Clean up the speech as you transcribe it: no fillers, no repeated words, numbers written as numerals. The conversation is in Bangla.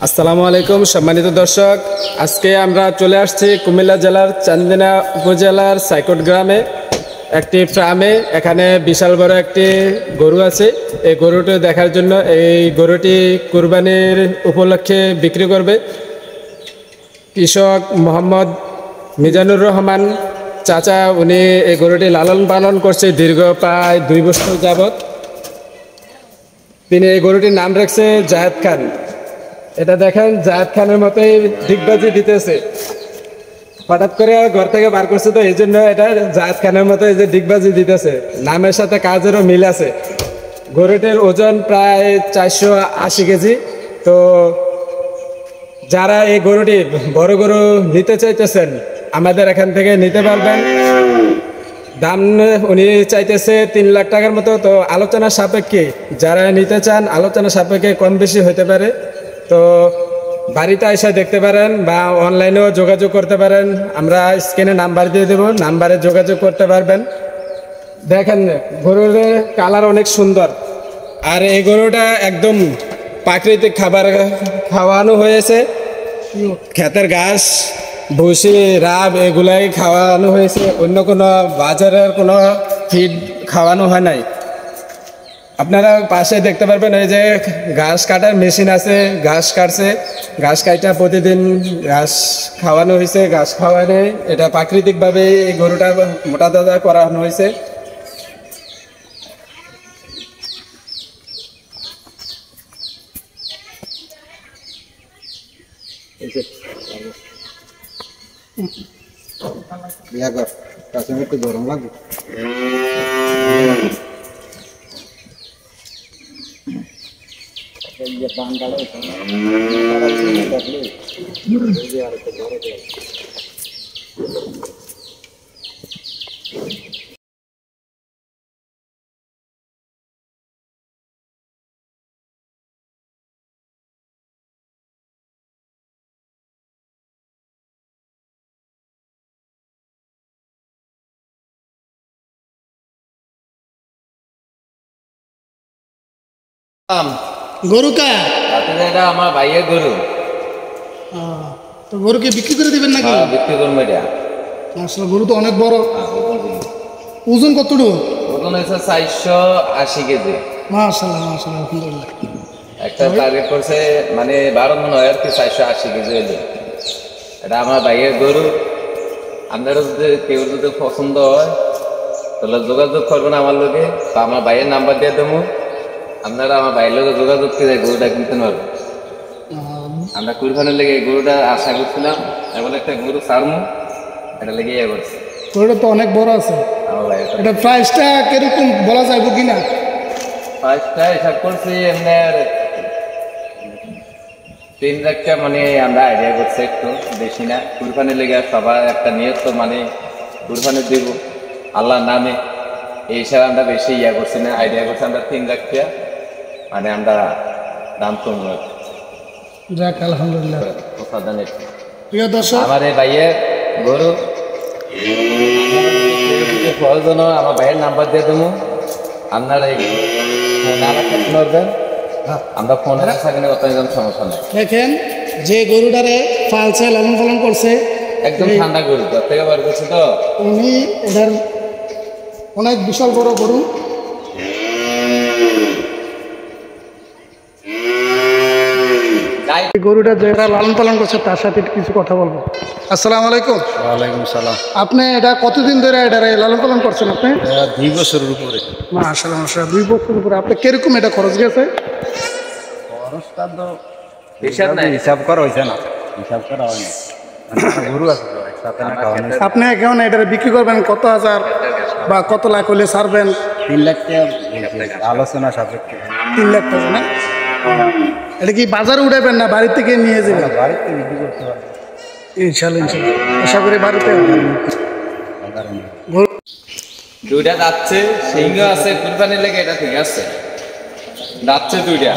আসসালামু আলাইকুম সম্মানিত দর্শক, আজকে আমরা চলে আসছি কুমিল্লা জেলার চান্দিনা উপজেলার সাইকট গ্রামে একটি ফার্মে। এখানে বিশাল বড় একটি গরু আছে। এই গরুটি দেখার জন্য এই গরুটি কুরবানির উপলক্ষে বিক্রি করবে কৃষক মোহাম্মদ মিজানুর রহমান চাচা। উনি এই গরুটি লালন পালন করছে দীর্ঘ প্রায় 2 বছর যাবৎ। তিনি এই গরুটির নাম রাখছে জাহেদ খান। এটা দেখেন জাহেদ খানের মতোই দিগবাজি দিতেছে। হঠাৎ করে ঘর থেকে বার করছে, তো এই জন্য এটা জাহেদ খানের মতো এই যে দিগবাজি দিতেছে। নামের সাথে কাজেরও মিল আছে। গরুটির ওজন প্রায় 480 কেজি। তো যারা এই গরুটি বড় গরু নিতে চাইতেছেন আমাদের এখান থেকে নিতে পারবেন। দাম উনি চাইতেছে 3 লাখ টাকার মতো। তো আলোচনা সাপেক্ষে যারা নিতে চান আলোচনা সাপেক্ষে কম বেশি হতে পারে। তো বাড়িতে এসে দেখতে পারেন বা অনলাইনেও যোগাযোগ করতে পারেন। আমরা স্ক্রিনে নাম্বার দিয়ে দেবো, নাম্বারে যোগাযোগ করতে পারবেন। দেখেন গরুর কালার অনেক সুন্দর। আর এই গরুটা একদম প্রাকৃতিক খাবার খাওয়ানো হয়েছে। ক্ষেতের ঘাস, ভুসি, রাব এগুলাই খাওয়ানো হয়েছে। অন্য কোনো বাজারের কোনো ফিড খাওয়ানো হয় নাই। আপনারা পাশে দেখতে পারবেন এই যে ঘাস কাটার মেশিন আছে, ঘাস কাটছে। ঘাস কাটা প্রতিদিন ঘাস খাওয়ানো হয়েছে। ঘাস খাওয়ানো এটা প্রাকৃতিকভাবে এই গরুটা মোটা তাজা করানো হয়েছে। একটু গরম লাগবে। গরু কা এটা আমার ভাইয়ের গরু। তো গরুকে বিক্রি করে দিবেন নাকি? বিক্রি করবো এটা। আসলে গরু তো অনেক বড়। ওজন কতটুকু? ওজন হচ্ছে 480 কেজি। মাশাআল্লাহ মাশাআল্লাহ, আলহামদুলিল্লাহ। একটা টার্গেট করছে মানে 12 মনে হয় আর কি, 480 কেজি হইলে। এটা আমার ভাইয়ের গরু। আপনারা যদি কেউ যদি পছন্দ হয় তাহলে যোগাযোগ করবেন আমার লোকে। তো আমার ভাইয়ের নাম্বার দিয়ে দেবো, আপনারা আমার ভাইয়ের লোকে যোগাযোগ করে গরুটা কিনতে পারবেন। আমরা কুরবানির লেগে এই গরুটা আশা করছিলাম, এমন একটা গরু সারমু, এটা লেগে ইয়ে করছে। গরুটা তো অনেক বড় আছে। আমার ভাই এটা প্রাইসটা কিরকম বলা যাবে কিনা? ফার্স্টটা হিসাব করছি এমনি 3 লাখ টাকা, মানে আমরা আইডিয়া করছি একটু বেশি না। কুরবানির লেগে সবার একটা নিয়ত, মানে কুরবানি দিব আল্লাহর নামে, এই হিসাবে আমরা বেশি ইয়া করছি না। আইডিয়া করছি আমরা 3 লাখ টাকা, মানে আমরা দাম কমবো। যাক আলহামদুলিল্লাহ। প্রিয় দর্শক, আমার এই ভাইয়ের গরু প্রয়োজন আমার ভাইয়ের নাম্বার দিয়ে দেবো। আপনারা এই করবেন, আমরা ফোন থাকেন, কত সমস্যা নেই। দেখেন যে গরুটারে পালছে, লালন পালন করছে, একদম ঠান্ডা গরু, তার থেকে বার করছে। তো উনি এটার অনেক বিশাল বড় গরু। গরুটা যারা লালন পালন করছে তার সাথে কিছু কথা বলবো। আসসালামু আলাইকুম। ওয়ালাইকুম সালাম। আপনি এটা কতদিন ধরে এটা লালন পালন করছেন? আপনি 2 বছরের উপরে। মাশাআল্লাহ মাশাআল্লাহ, 2 বছরের উপরে। আপনি কিরকম এটা খরচ গেছে? খরচটা তো হিসাব করা হয়েছে না, হিসাব করা হয়নি। গরু আছে তো একসাথে না খাওয়ানো। আপনি এখন এটা বিক্রি করবেন কত হাজার বা কত লাখ হলে ছাড়বেন? 3 লাখ টাকা আলোচনা সাপেক্ষে। 3 লাখ টাকা না? এটা কি বাজারে উঠাবেন না বাড়ি থেকে নিয়ে যাবেন? বাড়িতে বিক্রি করতে পারবে ইনশাল্লাহ ইনশাল্লাহ, আশা করি বাড়িতে। দুইটা যাচ্ছে, সিংহ আছে কুরবানির লেগে, এটা ঠিক আছে। যাচ্ছে দুইটা।